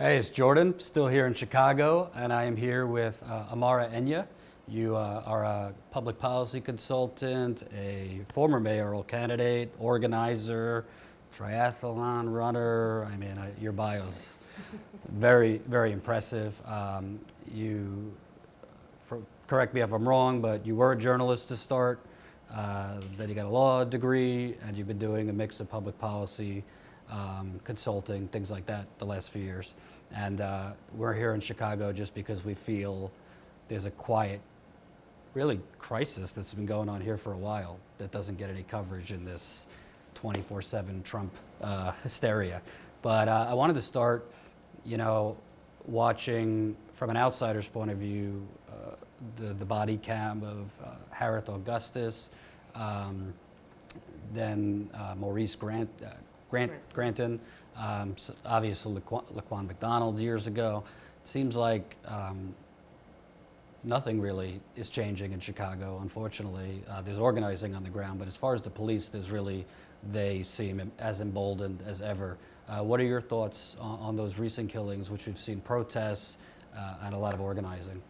Hey, it's Jordan, still here in Chicago, and I am here with Amara Enya. You are a public policy consultant, a former mayoral candidate, organizer, triathlon runner. I mean, your bio's very, very impressive. You, correct me if I'm wrong, but you were a journalist to start, then you got a law degree, and you've been doing a mix of public policy, consulting, things like that the last few years. And we're here in Chicago just because we feel there's a quiet, really crisis that's been going on here for a while that doesn't get any coverage in this 24/7 Trump hysteria. But I wanted to start, watching from an outsider's point of view, the body cam of Harriet Augustus, then Maurice Granton, so obviously Laquan McDonald years ago. Seems like nothing really is changing in Chicago, unfortunately. There's organizing on the ground, but as far as the police, they seem as emboldened as ever. What are your thoughts on those recent killings, which we've seen protests and a lot of organizing?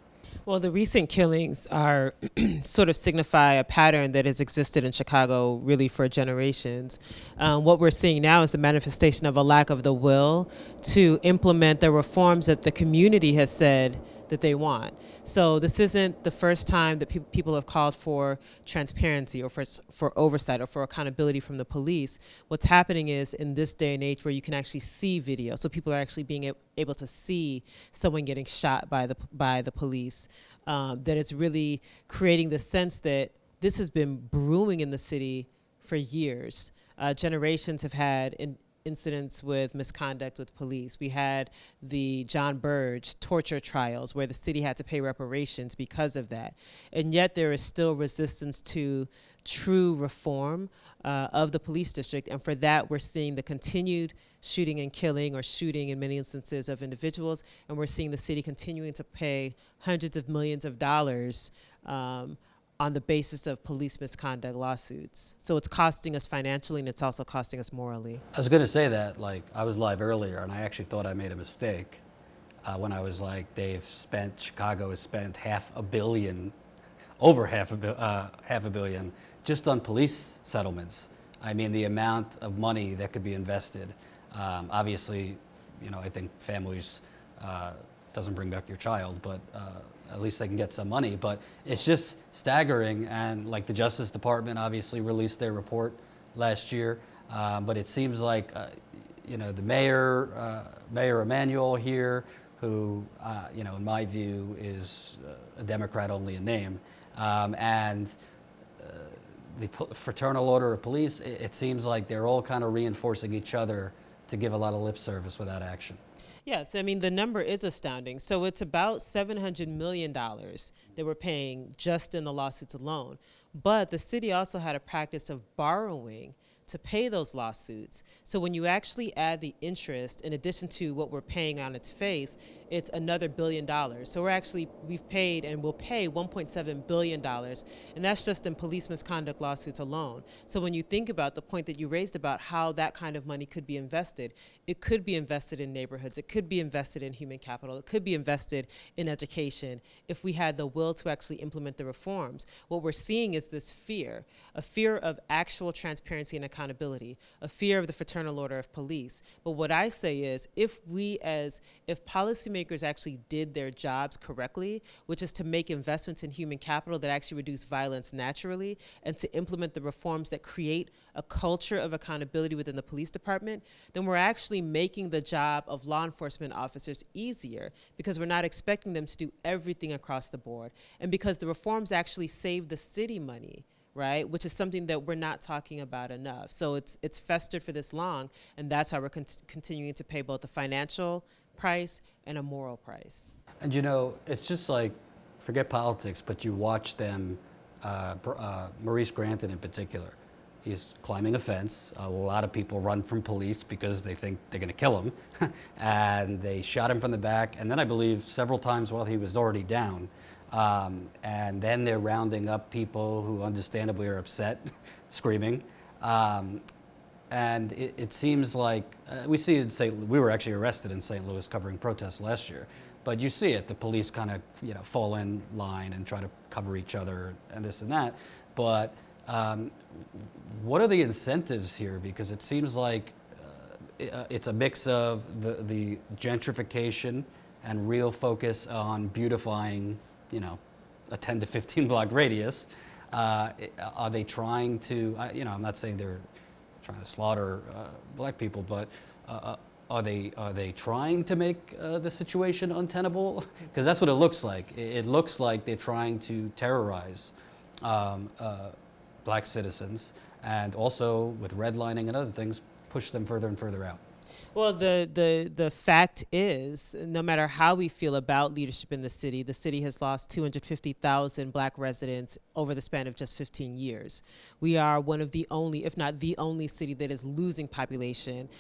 Well, the recent killings are sort of signify a pattern that has existed in Chicago really for generations. What we're seeing now is the manifestation of a lack of the will to implement the reforms that the community has said that they want. So this isn't the first time that people have called for transparency or for oversight or for accountability from the police. What's happening is in this day and age where you can actually see video, so people are actually being able to see someone getting shot by the police, that it's really creating the sense that this has been brewing in the city for years. Generations have had incidents with misconduct with police. We had the John Burge torture trials where the city had to pay reparations because of that. And yet there is still resistance to true reform of the police district. And for that, we're seeing the continued shooting and killing, or shooting in many instances, of individuals. And we're seeing the city continuing to pay hundreds of millions of dollars on the basis of police misconduct lawsuits. So it's costing us financially, and it's also costing us morally. I was going to say that, I was live earlier, and I actually thought I made a mistake when I was like, Chicago has spent over half a billion just on police settlements. I mean, the amount of money that could be invested. Obviously, I think families doesn't bring back your child, but at least they can get some money. But it's just staggering. And like the Justice Department obviously released their report last year, but it seems like the Mayor Emanuel here, who in my view is a Democrat only in name, and the Fraternal Order of Police, it seems like they're all kind of reinforcing each other to give a lot of lip service without action. Yes, I mean, the number is astounding. So it's about $700 million that we're paying just in the lawsuits alone. But the city also had a practice of borrowing to pay those lawsuits. So when you actually add the interest, in addition to what we're paying on its face, it's another $1 billion. So we've paid and will pay $1.7 billion, and that's just in police misconduct lawsuits alone. So when you think about the point that you raised about how that kind of money could be invested, it could be invested in neighborhoods, it could be invested in human capital, it could be invested in education if we had the will to actually implement the reforms. What we're seeing is this fear, a fear of actual transparency and accountability, a fear of the Fraternal Order of Police. But what I say is, if policymakers actually did their jobs correctly, which is to make investments in human capital that actually reduce violence naturally, and to implement the reforms that create a culture of accountability within the police department, then we're actually making the job of law enforcement officers easier, because we're not expecting them to do everything across the board, and because the reforms actually save the city money, right? Which is something that we're not talking about enough. So it's festered for this long, and that's how we're continuing to pay both a financial price and a moral price. And it's just like, forget politics, but you watch them, Maurice Granton in particular. He's climbing a fence. A lot of people run from police because they think they're going to kill him. And they shot him from the back. And then I believe several times while he was already down. And then they're rounding up people who understandably are upset, screaming. and it seems like we see it in St. We were actually arrested in St. Louis covering protests last year, but you see it. The police kind of fall in line and try to cover each other and this and that. But what are the incentives here? Because it seems like it's a mix of the gentrification and real focus on beautifying, a 10 to 15 block radius. Are they trying to, I'm not saying they're trying to slaughter black people, but are they trying to make the situation untenable? Because that's what it looks like. It looks like they're trying to terrorize black citizens, and also with redlining and other things, push them further and further out. Well, the fact is, no matter how we feel about leadership in the city has lost 250,000 black residents over the span of just 15 years. We are one of the only, if not the only city that is losing population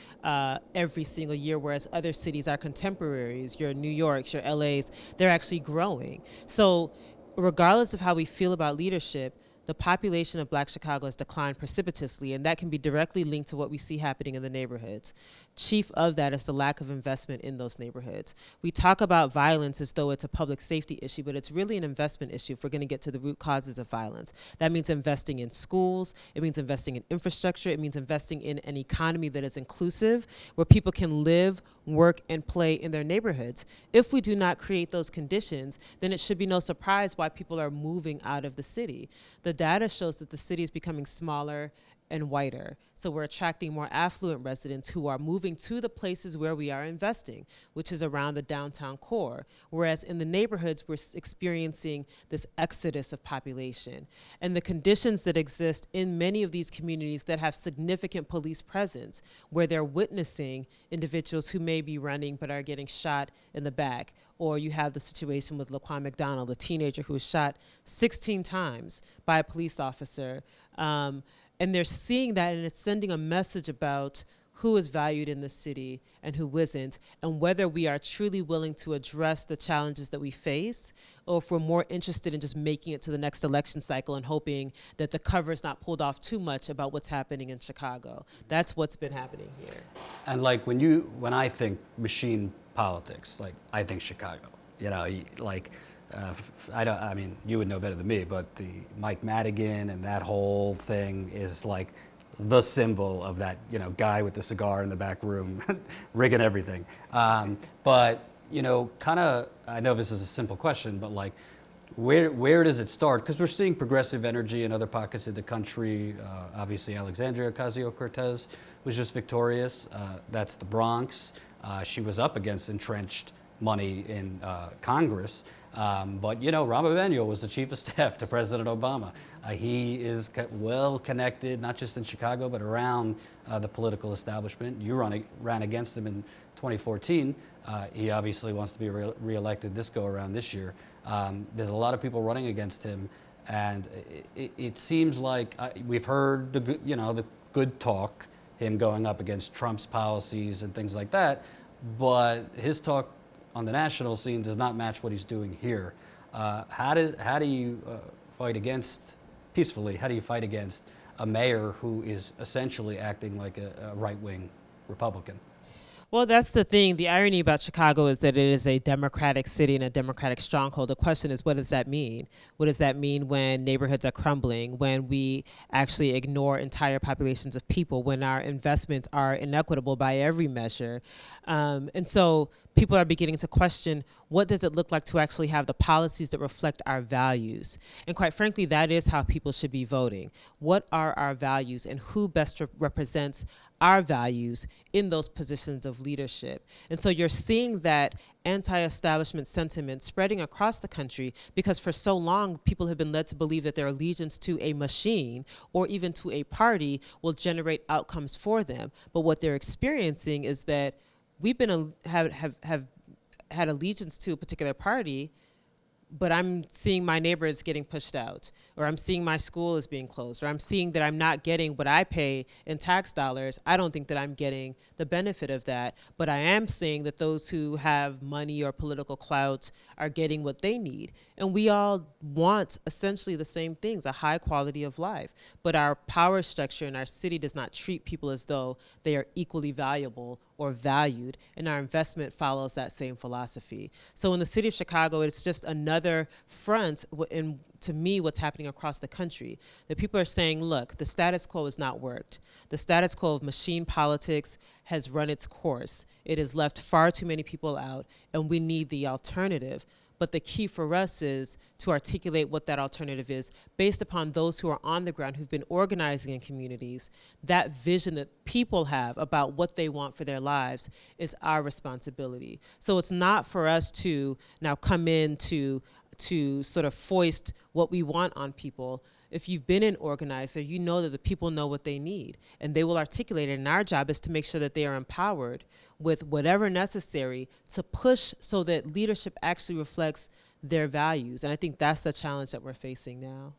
every single year, whereas other cities, our contemporaries, your New Yorks, your LAs, they're actually growing. So regardless of how we feel about leadership, the population of Black Chicago has declined precipitously, and that can be directly linked to what we see happening in the neighborhoods. Chief of that is the lack of investment in those neighborhoods. We talk about violence as though it's a public safety issue, but it's really an investment issue if we're going to get to the root causes of violence. That means investing in schools, it means investing in infrastructure, it means investing in an economy that is inclusive, where people can live, work, and play in their neighborhoods. If we do not create those conditions, then it should be no surprise why people are moving out of the city. The data shows that the city is becoming smaller and whiter. So we're attracting more affluent residents who are moving to the places where we are investing, which is around the downtown core. Whereas in the neighborhoods, we're experiencing this exodus of population. And the conditions that exist in many of these communities that have significant police presence, where they're witnessing individuals who may be running but are getting shot in the back. Or you have the situation with Laquan McDonald, a teenager who was shot 16 times by a police officer. And they're seeing that, and it's sending a message about who is valued in the city and who isn't, and whether we are truly willing to address the challenges that we face, or if we're more interested in just making it to the next election cycle and hoping that the cover is not pulled off too much about what's happening in Chicago. That's what's been happening here. And like when I think machine politics, like I think Chicago, I mean, you would know better than me, but the Mike Madigan and that whole thing is like the symbol of that, guy with the cigar in the back room, rigging everything. But, kind of, I know this is a simple question, but like, where does it start? Because we're seeing progressive energy in other pockets of the country. Obviously, Alexandria Ocasio-Cortez was just victorious. That's the Bronx. She was up against entrenched money in Congress. But Rahm Emanuel was the chief of staff to President Obama. He is well connected, not just in Chicago, but around the political establishment. You ran against him in 2014. He obviously wants to be reelected this go around this year. There's a lot of people running against him, and it seems like we've heard the good talk, him going up against Trump's policies and things like that, but his talk on the national scene does not match what he's doing here. How do you fight against, peacefully, how do you fight against a mayor who is essentially acting like a right-wing Republican? Well, that's the thing. The irony about Chicago is that it is a Democratic city and a Democratic stronghold. The question is, what does that mean? What does that mean when neighborhoods are crumbling, when we actually ignore entire populations of people, when our investments are inequitable by every measure? And so people are beginning to question, what does it look like to actually have the policies that reflect our values? And quite frankly, that is how people should be voting. What are our values, and who best represents our values in those positions of leadership? And so you're seeing that anti-establishment sentiment spreading across the country, because for so long people have been led to believe that their allegiance to a machine or even to a party will generate outcomes for them. But what they're experiencing is that we've been have had allegiance to a particular party but I'm seeing my neighbors getting pushed out, or I'm seeing my school is being closed, or I'm seeing that I'm not getting what I pay in tax dollars. I don't think that I'm getting the benefit of that, but I am seeing that those who have money or political clout are getting what they need. And we all want essentially the same things, a high quality of life, but our power structure in our city does not treat people as though they are equally valuable or valued, and our investment follows that same philosophy. So in the city of Chicago, it's just another front in, to me, what's happening across the country. That people are saying, look, the status quo has not worked. The status quo of machine politics has run its course. It has left far too many people out, and we need the alternative. But the key for us is to articulate what that alternative is based upon those who are on the ground, who've been organizing in communities. That vision that people have about what they want for their lives is our responsibility. So it's not for us to now come in to sort of foist what we want on people. If you've been an organizer, you know that the people know what they need, and they will articulate it. And our job is to make sure that they are empowered with whatever necessary to push so that leadership actually reflects their values. And I think that's the challenge that we're facing now.